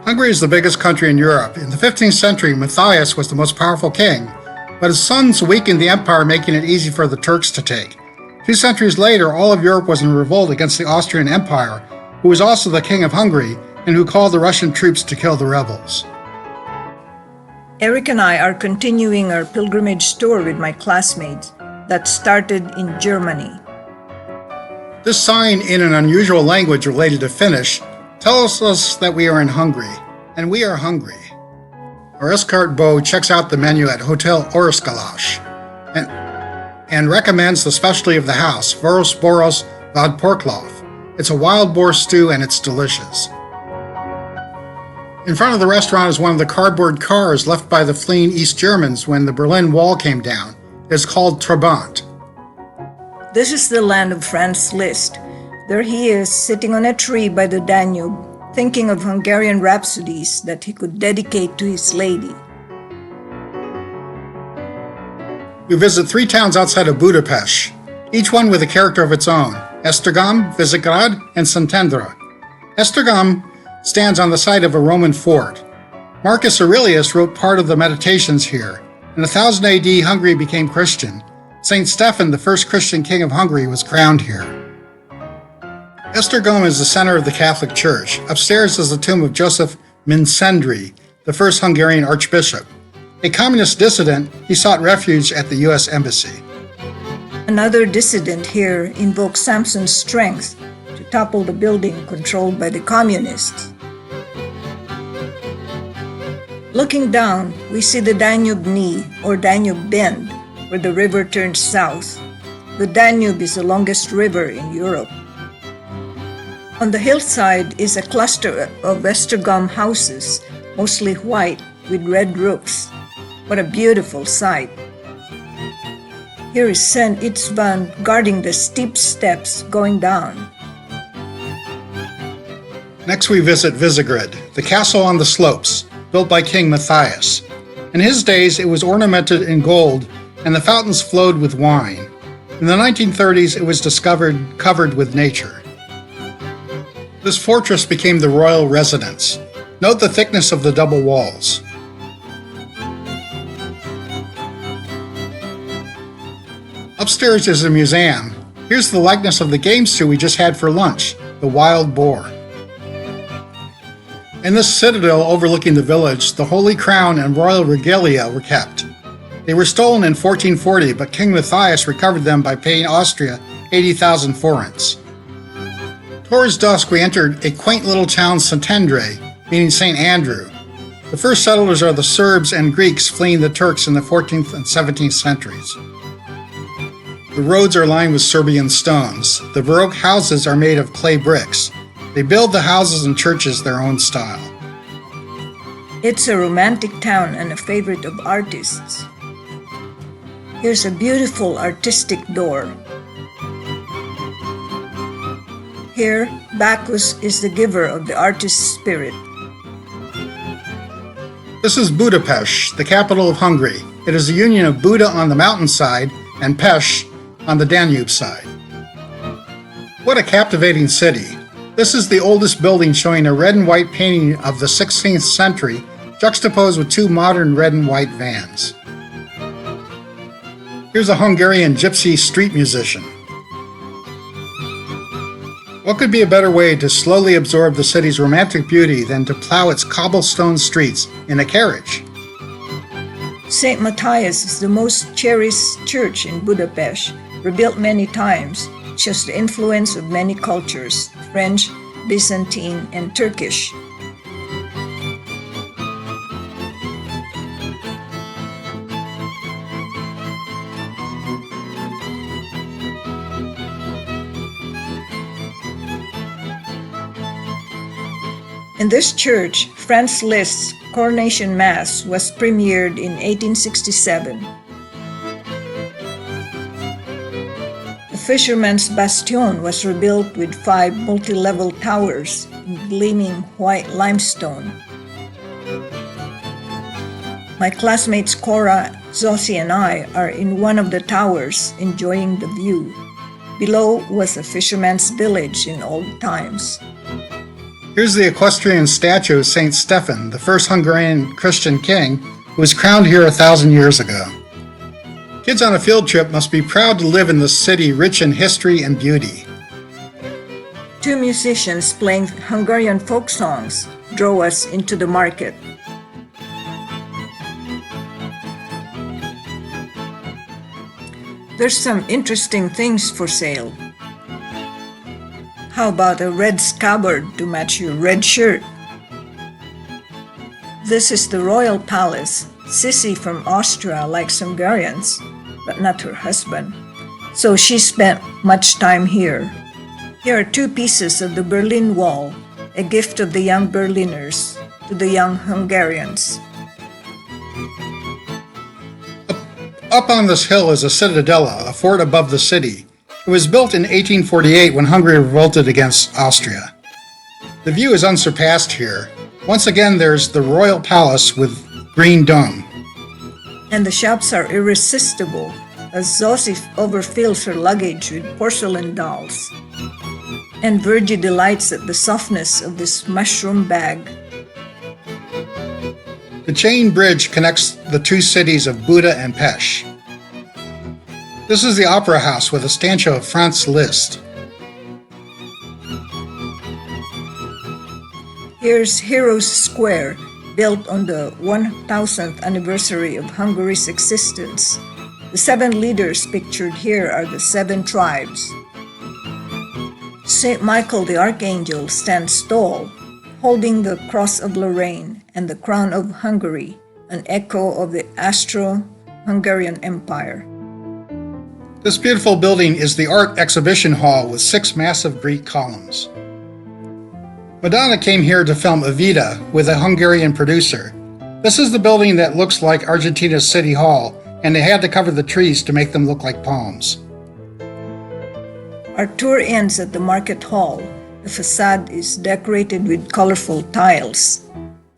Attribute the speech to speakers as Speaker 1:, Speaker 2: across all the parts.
Speaker 1: Hungary is the biggest country in Europe. In the 15th century, Matthias was the most powerful king, but his sons weakened the empire, making it easy for the Turks to take. 2 centuries later, all of Europe was in revolt against the Austrian Empire, who was also the king of Hungary, and who called the Russian troops to kill the rebels.
Speaker 2: Eric and I are continuing our pilgrimage tour with my classmates that started in Germany.
Speaker 1: This sign in an unusual language related to Finnish tells us that we are in Hungary, and we are hungry. Our escort Bo checks out the menu at Hotel Oroskalás and recommends the specialty of the house, Voros Boros Vad Porklov. It's a wild boar stew and it's delicious. In front of the restaurant is one of the cardboard cars left by the fleeing East Germans when the Berlin Wall came down. It's called Trabant.
Speaker 2: This is the land of Franz Liszt. There he is, sitting on a tree by the Danube, thinking of Hungarian rhapsodies that he could dedicate to his lady.
Speaker 1: We visit 3 towns outside of Budapest, each one with a character of its own: Estergom, Visegrad, and Szentendre. Estergom stands on the site of a Roman fort. Marcus Aurelius wrote part of the Meditations here. In 1000 AD, Hungary became Christian. Saint Stephen, the first Christian king of Hungary, was crowned here. Estergom is the center of the Catholic Church. Upstairs is the tomb of Joseph Szentendre, the first Hungarian archbishop. A communist dissident, he sought refuge at the U.S. Embassy.
Speaker 2: Another dissident here invoked Samson's strength to topple the building controlled by the communists. Looking down, we see the Danube knee, or Danube bend, where the river turns south. The Danube is the longest river in Europe. On the hillside is a cluster of Estergom houses, mostly white with red roofs. What a beautiful sight. Here is St. Itzvan guarding the steep steps going down.
Speaker 1: Next we visit Visegrad, the castle on the slopes, built by King Matthias. In his days it was ornamented in gold and the fountains flowed with wine. In the 1930s it was covered with nature. This fortress became the royal residence. Note the thickness of the double walls. Upstairs is a museum. Here's the likeness of the game stew we just had for lunch, the wild boar. In this citadel overlooking the village, the Holy Crown and royal regalia were kept. They were stolen in 1440, but King Matthias recovered them by paying Austria 80,000 forints. Towards dusk, we entered a quaint little town, Szentendre, meaning St. Andrew. The first settlers are the Serbs and Greeks fleeing the Turks in the 14th and 17th centuries. The roads are lined with Serbian stones. The baroque houses are made of clay bricks. They build the houses and churches their own style.
Speaker 2: It's a romantic town and a favorite of artists. Here's a beautiful artistic door. Here, Bacchus is the giver of the artist's spirit.
Speaker 1: This is Budapest, the capital of Hungary. It is a union of Buda on the mountainside and Pest on the Danube side. What a captivating city. This is the oldest building, showing a red and white painting of the 16th century, juxtaposed with 2 modern red and white vans. Here's a Hungarian gypsy street musician. What could be a better way to slowly absorb the city's romantic beauty than to plow its cobblestone streets in a carriage?
Speaker 2: St. Matthias is the most cherished church in Budapest, rebuilt many times. It shows the influence of many cultures: French, Byzantine, and Turkish. In this church, Franz Liszt's Coronation Mass was premiered in 1867. The Fisherman's Bastion was rebuilt with 5 multi-level towers in gleaming white limestone. My classmates Cora, Zossi, and I are in one of the towers enjoying the view. Below was a fisherman's village in old times.
Speaker 1: Here's the equestrian statue of Saint Stephen, the first Hungarian Christian king who was crowned here 1,000 years ago. Kids on a field trip must be proud to live in this city rich in history and beauty.
Speaker 2: Two musicians playing Hungarian folk songs draw us into the market. There's some interesting things for sale. How about a red scabbard to match your red shirt? This is the royal palace. Sissy from Austria likes Hungarians, but not her husband, so she spent much time here. Here are two pieces of the Berlin Wall, a gift of the young Berliners to the young Hungarians.
Speaker 1: Up on this hill is a citadella, a fort above the city. It was built in 1848 when Hungary revolted against Austria. The view is unsurpassed here. Once again, there's the royal palace with green dome.
Speaker 2: And the shops are irresistible, as Zosif overfills her luggage with porcelain dolls. And Virgie delights at the softness of this mushroom bag.
Speaker 1: The chain bridge connects the two cities of Buda and Pest. This is the opera house with a stanza of Franz Liszt.
Speaker 2: Here's Heroes Square, built on the 1000th anniversary of Hungary's existence. The 7 leaders pictured here are the 7 tribes. St. Michael the Archangel stands tall, holding the Cross of Lorraine and the Crown of Hungary, an echo of the Austro-Hungarian Empire.
Speaker 1: This beautiful building is the art exhibition hall with 6 massive Greek columns. Madonna came here to film Evita with a Hungarian producer. This is the building that looks like Argentina's City Hall, and they had to cover the trees to make them look like palms.
Speaker 2: Our tour ends at the market hall. The facade is decorated with colorful tiles.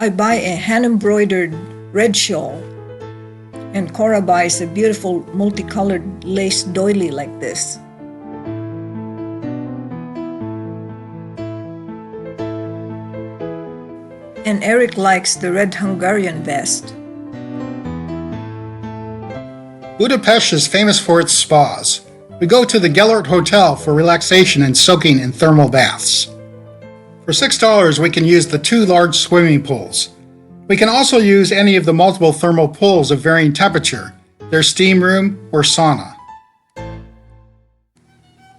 Speaker 2: I buy a hand-embroidered red shawl, and Cora buys a beautiful multicolored lace doily like this. And Eric likes the red Hungarian vest.
Speaker 1: Budapest is famous for its spas. We go to the Gellert Hotel for relaxation and soaking in thermal baths. For $6, we can use the 2 large swimming pools. We can also use any of the multiple thermal pools of varying temperature, their steam room or sauna.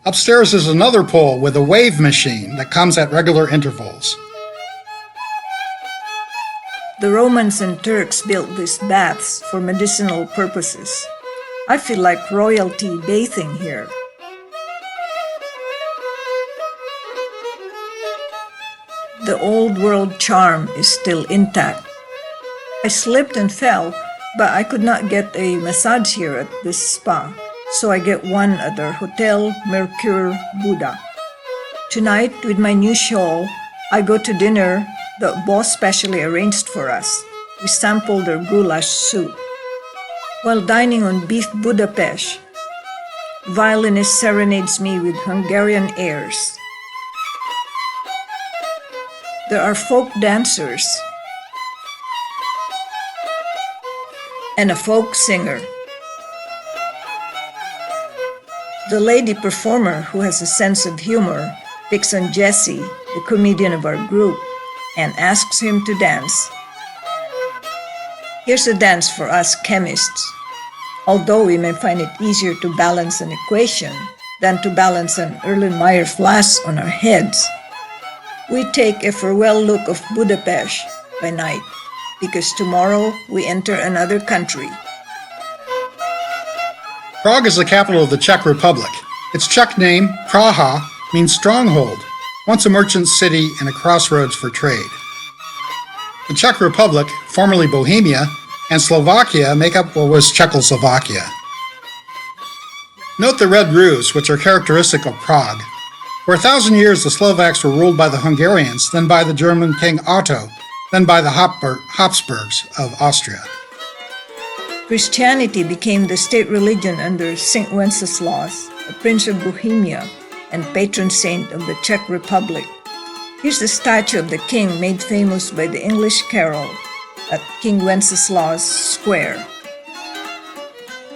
Speaker 1: Upstairs is another pool with a wave machine that comes at regular intervals.
Speaker 2: The Romans and Turks built these baths for medicinal purposes. I feel like royalty bathing here. The old world charm is still intact. I slipped and fell, but I could not get a massage here at this spa, so I get one at our Hotel Mercure Buda. Tonight, with my new shawl, I go to dinner the boss specially arranged for us. We sampled their goulash soup. While dining on beef Budapest, violinist serenades me with Hungarian airs. There are folk dancers and a folk singer. The lady performer, who has a sense of humor, picks on Jesse, the comedian of our group, and asks him to dance. Here's a dance for us chemists. Although we may find it easier to balance an equation than to balance an Erlenmeyer flask on our heads, we take a farewell look of Budapest by night, because tomorrow we enter another country.
Speaker 1: Prague is the capital of the Czech Republic. Its Czech name, Praha, means stronghold, once a merchant city and a crossroads for trade. The Czech Republic, formerly Bohemia, and Slovakia make up what was Czechoslovakia. Note the red roofs, which are characteristic of Prague. For 1,000 years, the Slovaks were ruled by the Hungarians, then by the German King Otto, then by the Habsburgs of Austria.
Speaker 2: Christianity became the state religion under St. Wenceslaus, the Prince of Bohemia and patron saint of the Czech Republic. Here's the statue of the king made famous by the English carol at King Wenceslaus Square.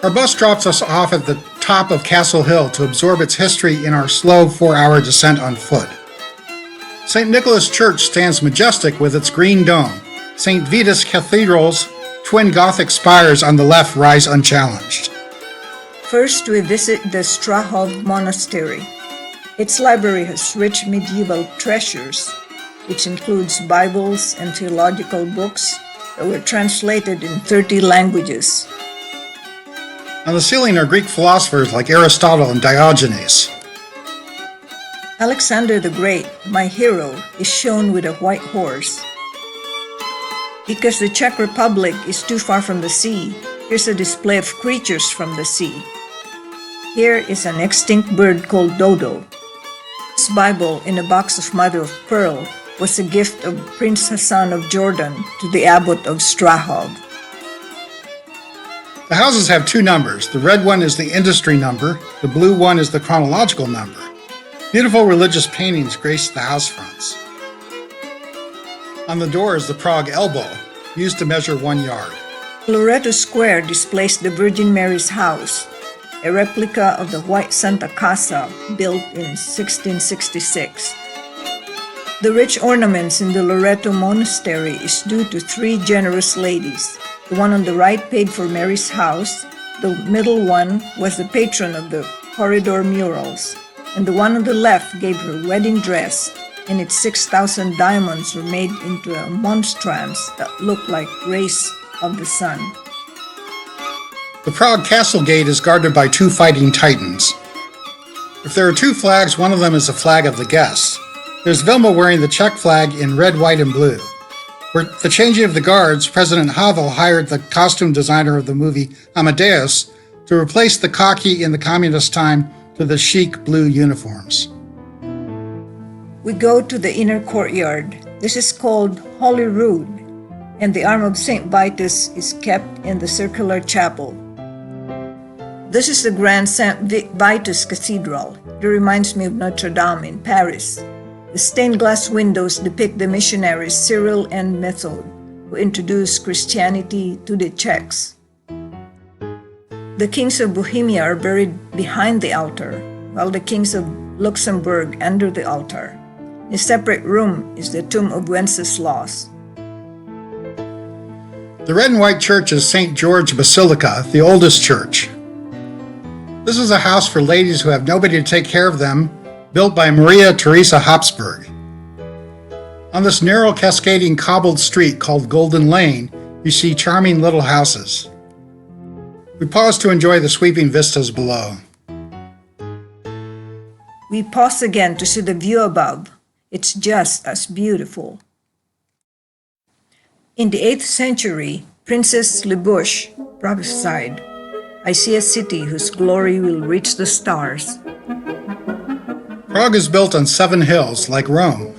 Speaker 1: Our bus drops us off at the top of Castle Hill to absorb its history in our slow 4-hour descent on foot. St. Nicholas Church stands majestic with its green dome. St. Vitus Cathedral's twin Gothic spires on the left rise unchallenged.
Speaker 2: First, we visit the Strahov Monastery. Its library has rich medieval treasures, which includes Bibles and theological books that were translated in 30 languages.
Speaker 1: On the ceiling are Greek philosophers like Aristotle and Diogenes.
Speaker 2: Alexander the Great, my hero, is shown with a white horse. Because the Czech Republic is too far from the sea, here's a display of creatures from the sea. Here is an extinct bird called dodo. This Bible in a box of mother of pearl was a gift of Prince Hassan of Jordan to the abbot of Strahov.
Speaker 1: The houses have 2 numbers. The red one is the industry number, the blue one is the chronological number. Beautiful religious paintings grace the house fronts. On the door is the Prague elbow, used to measure 1 yard.
Speaker 2: Loreto Square displays the Virgin Mary's house, a replica of the white Santa Casa built in 1666. The rich ornaments in the Loreto Monastery is due to 3 generous ladies. The one on the right paid for Mary's house, the middle one was the patron of the corridor murals, and the one on the left gave her wedding dress, and its 6,000 diamonds were made into a monstrance that looked like rays of the sun.
Speaker 1: The Prague Castle Gate is guarded by 2 fighting titans. If there are 2 flags, one of them is the flag of the guests. There's Vilma wearing the Czech flag in red, white, and blue. For the changing of the guards, President Havel hired the costume designer of the movie Amadeus to replace the khaki in the communist time to the chic blue uniforms.
Speaker 2: We go to the inner courtyard. This is called Holy Rood, and the arm of St. Vitus is kept in the circular chapel. This is the Grand St. Vitus Cathedral. It reminds me of Notre Dame in Paris. The stained glass windows depict the missionaries Cyril and Method, who introduced Christianity to the Czechs. The kings of Bohemia are buried behind the altar, while the kings of Luxembourg under the altar. In a separate room is the tomb of Wenceslaus.
Speaker 1: The red and white church is St. George Basilica, the oldest church. This is a house for ladies who have nobody to take care of them, built by Maria Theresa Habsburg. On this narrow cascading cobbled street called Golden Lane, you see charming little houses. We pause to enjoy the sweeping vistas below.
Speaker 2: We pause again to see the view above. It's just as beautiful. In the 8th century, Princess Lebush prophesied, "I see a city whose glory will reach the stars."
Speaker 1: Prague is built on 7 hills, like Rome.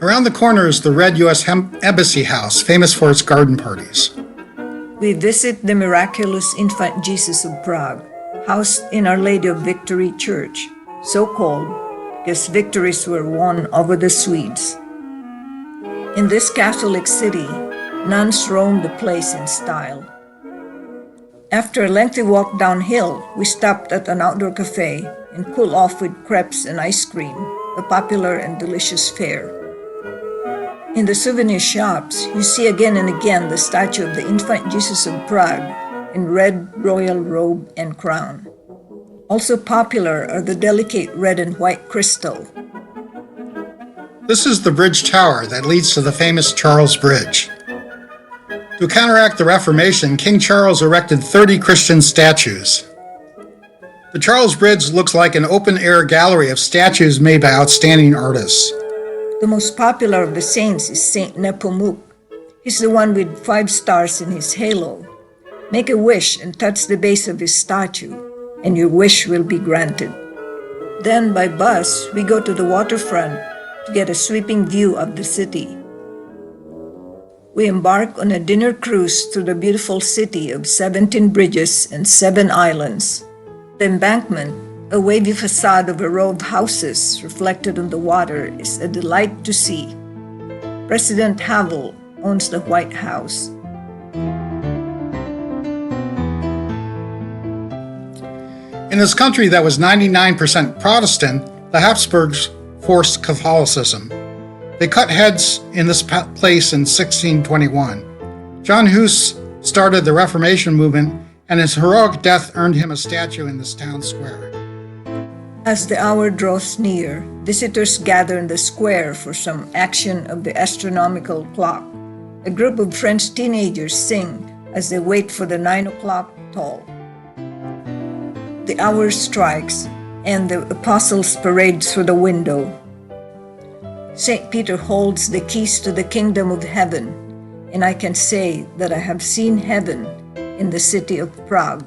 Speaker 1: Around the corner is the red U.S. Embassy House, famous for its garden parties.
Speaker 2: We visit the miraculous infant Jesus of Prague, housed in Our Lady of Victory Church, so called because victories were won over the Swedes. In this Catholic city, nuns roamed the place in style. After a lengthy walk downhill, we stopped at an outdoor cafe and cooled off with crepes and ice cream, a popular and delicious fare. In the souvenir shops, you see again and again the statue of the infant Jesus of Prague in red royal robe and crown. Also popular are the delicate red and white crystal.
Speaker 1: This is the bridge tower that leads to the famous Charles Bridge. To counteract the Reformation, King Charles erected 30 Christian statues. The Charles Bridge looks like an open-air gallery of statues made by outstanding artists.
Speaker 2: The most popular of the saints is Saint Nepomuk. He's the one with 5 stars in his halo. Make a wish and touch the base of his statue, and your wish will be granted. Then by bus, we go to the waterfront to get a sweeping view of the city. We embark on a dinner cruise through the beautiful city of 17 bridges and 7 islands. The embankment A wavy facade of a row of houses reflected on the water is a delight to see. President Havel owns the White House.
Speaker 1: In this country that was 99% Protestant, the Habsburgs forced Catholicism. They cut heads in this place in 1621. John Hus started the Reformation movement, and his heroic death earned him a statue in this town square.
Speaker 2: As the hour draws near, visitors gather in the square for some action of the astronomical clock. A group of French teenagers sing as they wait for the 9 o'clock toll. The hour strikes, and the apostles parade through the window. St. Peter holds the keys to the kingdom of heaven, and I can say that I have seen heaven in the city of Prague.